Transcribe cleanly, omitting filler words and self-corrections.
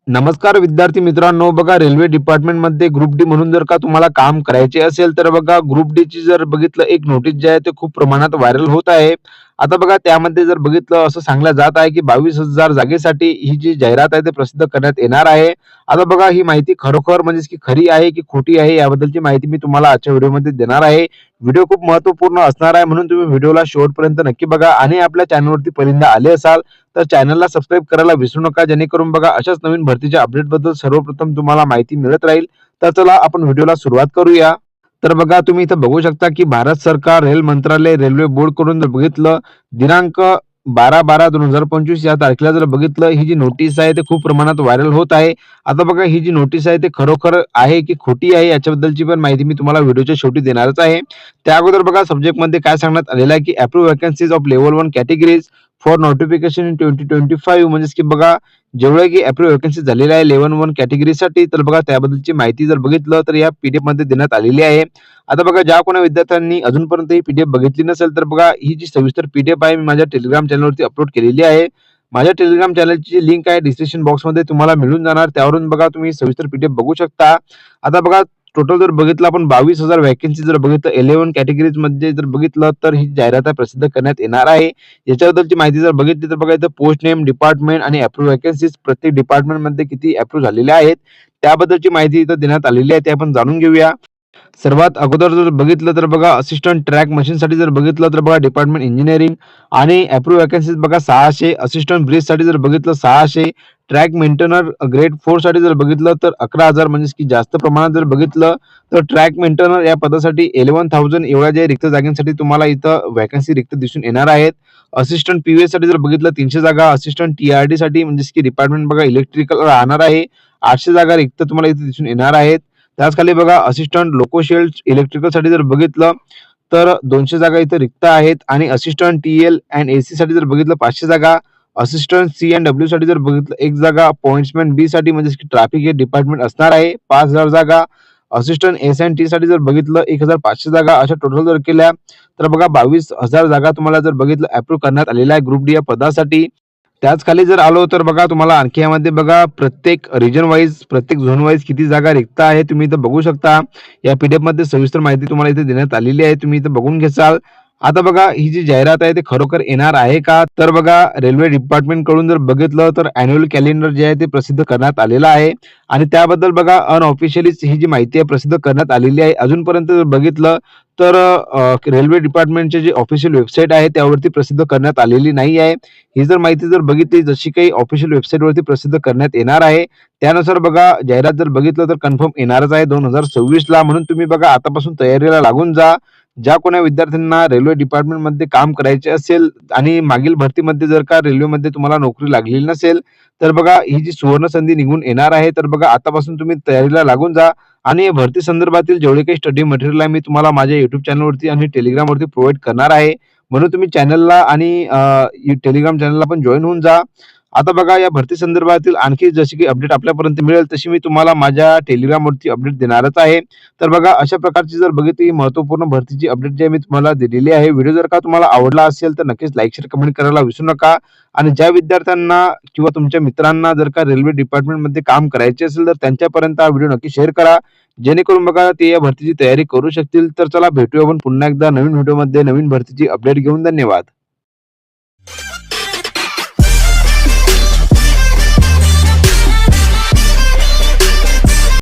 नमस्कार विद्यार्थी मित्रांनो, बघा रेल्वे डिपार्टमेंटमध्ये ग्रुप डी म्हणून जर का तुम्हाला काम करायचे असेल तर बघा ग्रुप डी ची जर बघितलं एक नोटीस जी आहे ते खूप प्रमाणात व्हायरल होत आहे. आता बघा त्यामध्ये जर बघितलं असं सांगलं जात आहे की 22,000 जागेसाठी ही जी जाहिरात आहे ते प्रसिद्ध करण्यात येणार आहे. आता बघा ही माहिती खरोखर म्हणजेच की खरी आहे की खोटी आहे याबद्दलची माहिती मी तुम्हाला आजच्या व्हिडिओमध्ये देणार आहे. व्हिडिओ खूप महत्त्वपूर्ण असणार आहे म्हणून तुम्ही व्हिडिओला शेवटपर्यंत नक्की बघा आणि आपल्या चॅनलवरती पहिल्यांदा आले असाल तर चॅनलला सबस्क्राईब करायला विसरू नका, जेणेकरून बघा अशाच नवीन भरतीच्या अपडेटबद्दल सर्वप्रथम तुम्हाला माहिती मिळत राहील. तर चला आपण व्हिडिओला सुरुवात करूया. तर बघा तुम्ही इथं बघू शकता की भारत सरकार रेल मंत्रालय रेल्वे बोर्ड कडून जर बघितलं दिनांक 12/12/2025 या तारखेला जर बघितलं ही जी नोटीस आहे ते खूप प्रमाणात व्हायरल होत आहे. आता बघा ही जी नोटीस आहे ते खरोखर आहे की खोटी आहे याच्याबद्दलची पण माहिती मी तुम्हाला व्हिडिओच्या शेवटी देणारच आहे. त्या अगोदर बघा सब्जेक्टमध्ये काय सांगण्यात आलेलं आहे की approve vacancies of level 1 categories for notification in 2025 म्हणजेच की बघा जेवढे की अप्रूव्ह वॅकन्सी झालेल्या आहे लेव्हल 1 कॅटेगरीसाठी तर बघा त्याबद्दलची माहिती जर बघितलं तर या पीडीएफ मध्ये देण्यात आलेली आहे. आता बघा ज्या कोणा विद्यार्थ्यांनी अजूनपर्यंत ही पीडीएफ बघितली नसेल तर बघा ही जी सविस्तर पीडीएफ आहे मी माझ्या टेलिग्राम चॅनलवरती अपलोड केलेली आहे. माझ्या टेलिग्राम चॅनलची लिंक आहे डिस्क्रिप्शन बॉक्समध्ये तुम्हाला मिळून जाणार, त्यावरून बघा तुम्ही सविस्तर पीडीएफ बघू शकता. आता बघा टोटल जर बघितलं आपण 22,000 वॅकन्सी जर बघितलं 11 कॅटेगरीज मध्ये जर बघितलं तर ही जाहिरात प्रसिद्ध करण्यात येणार आहे. याच्याबद्दलची माहिती जर बघितली तर बघा इथं पोस्ट नेम, डिपार्टमेंट आणि अप्रूव्ह वॅकन्सीज प्रत्येक डिपार्टमेंटमध्ये किती अप्रूव्ह झालेल्या आहेत त्याबद्दलची माहिती इथं देण्यात आलेली आहे, ते आपण जाणून घेऊया. सर्वात अगोदर जर बघितलं तर बघा असिस्टंट ट्रॅक मशीनसाठी जर बघितलं तर बघा डिपार्टमेंट इंजिनिअरिंग आणि अप्रूव्ह वॅकन्सीज बघा 600, असिस्टंट ब्रिजसाठी जर बघितलं 600, ट्रॅक मेंटेनर ग्रेड 4 साठी जर बघितलं तर 11,000 म्हणजे की जास्त प्रमाणात जर बघितलं तर ट्रॅक मेंटेनर या पदासाठी 11,000 एवढ्या ज्या रिक्त जागांसाठी तुम्हाला इथं वॅकन्सी रिक्त दिसून येणार आहेत. असिस्टंट पीव्हीएस साठी जर बघितलं 300 जागा, असिस्टंट टीआरडी साठी म्हणजे की डिपार्टमेंट बघा इलेक्ट्रिकल राहणार आहे 800 जागा रिक्त तुम्हाला इथे दिसून येणार आहेत. त्याच खाली बघा असिस्टंट लोकोशेल इलेक्ट्रिकल साठी जर बघितलं तर 200 जागा इथे रिक्त आहेत आणि असिस्टंट टीएल अँड एसी साठी जर बघितलं 500 जागा, असिस्टंट सी अँड डब्ल्यू साठी जर बघितलं 1 जागा, पॉइंट्समॅन बी साठी म्हणजे की ट्रॅफिक हे डिपार्टमेंट असणार आहे 5,000 जागा, असिस्टंट एस अँड टी साठी जर बघितलं 1,500 जागा, अशा टोटल जर केल्या तर बघा 22,000 जागा तुम्हाला जर बघितलं अप्रूव्ह करण्यात आलेल्या आहे ग्रुप डी या पदासाठी. त्याच खाली जर आलो तर बघा तुम्हाला आणखी यामध्ये बघा प्रत्येक रिजन वाईज प्रत्येक झोन वाईज किती जागा रिक्त आहे तुम्ही इथं बघू शकता. या पीडीएफ मध्ये सविस्तर माहिती तुम्हाला इथे देण्यात आलेली आहे, तुम्ही इथे बघून घ्याल. आता बघा ही जी जाहिरात आहे ते खरोखर येणार आहे का, तर बघा रेल्वे डिपार्टमेंट कडून जर बघितलं तर अॅन्युअल कॅलेंडर जे आहे ते प्रसिद्ध करण्यात आलेलं आहे आणि त्याबद्दल बघा अनऑफिशियलीच ही जी माहिती आहे प्रसिद्ध करण्यात आलेली आहे. अजूनपर्यंत जर बघितलं तर रेल्वे डिपार्टमेंटचे जे ऑफिशियल वेबसाईट आहे त्यावरती प्रसिद्ध करण्यात आलेली नाही आहे. ही जर माहिती जर बघितली जशी काही ऑफिशियल वेबसाईटवरती प्रसिद्ध करण्यात येणार आहे त्यानुसार बघा जाहिरात जर बघितलं तर कन्फर्म येणारच आहे 2026 ला. म्हणून तुम्ही बघा आतापासून तयारीला लागून जा. ज्या कोणा विद्यार्थ्यांना रेल्वे डिपार्टमेंटमध्ये काम करायचे असेल आणि मागील भरतीमध्ये जर का रेल्वेमध्ये तुम्हाला नोकरी लागलेली नसेल तर बघा ही जी सुवर्ण संधी निघून येणार आहे. तर बघा आतापासून तुम्ही तयारीला लागून जा आणि या भरती संदर्भातील जेवढे काही स्टडी मटेरियल आहे मी तुम्हाला माझ्या युट्यूब चॅनलवरती आणि टेलिग्रामवरती प्रोव्हाइड करणार आहे. म्हणून तुम्ही चॅनलला आणि टेलिग्राम चॅनलला पण जॉईन होऊन जा. आता बघा या भरती संदर्भातील आणखी जशी काही अपडेट आपल्यापर्यंत मिळेल तशी मी तुम्हाला माझ्या टेलिग्रामवरती अपडेट देणारच आहे. तर बघा अशा प्रकारची जर बघितली महत्त्वपूर्ण भरतीची अपडेट जी मी तुम्हाला दिलेली आहे. व्हिडिओ जर का तुम्हाला आवडला असेल तर नक्कीच लाईक शेअर कमेंट करायला विसरू नका आणि ज्या विद्यार्थ्यांना किंवा तुमच्या मित्रांना जर का रेल्वे डिपार्टमेंटमध्ये काम करायचे असेल तर त्यांच्यापर्यंत हा व्हिडिओ नक्की शेअर करा, जेणेकरून बघा ते या भरतीची तयारी करू शकतील. तर चला भेटूया आपण पुन्हा एकदा नवीन व्हिडिओमध्ये नवीन भरतीची अपडेट घेऊन. धन्यवाद.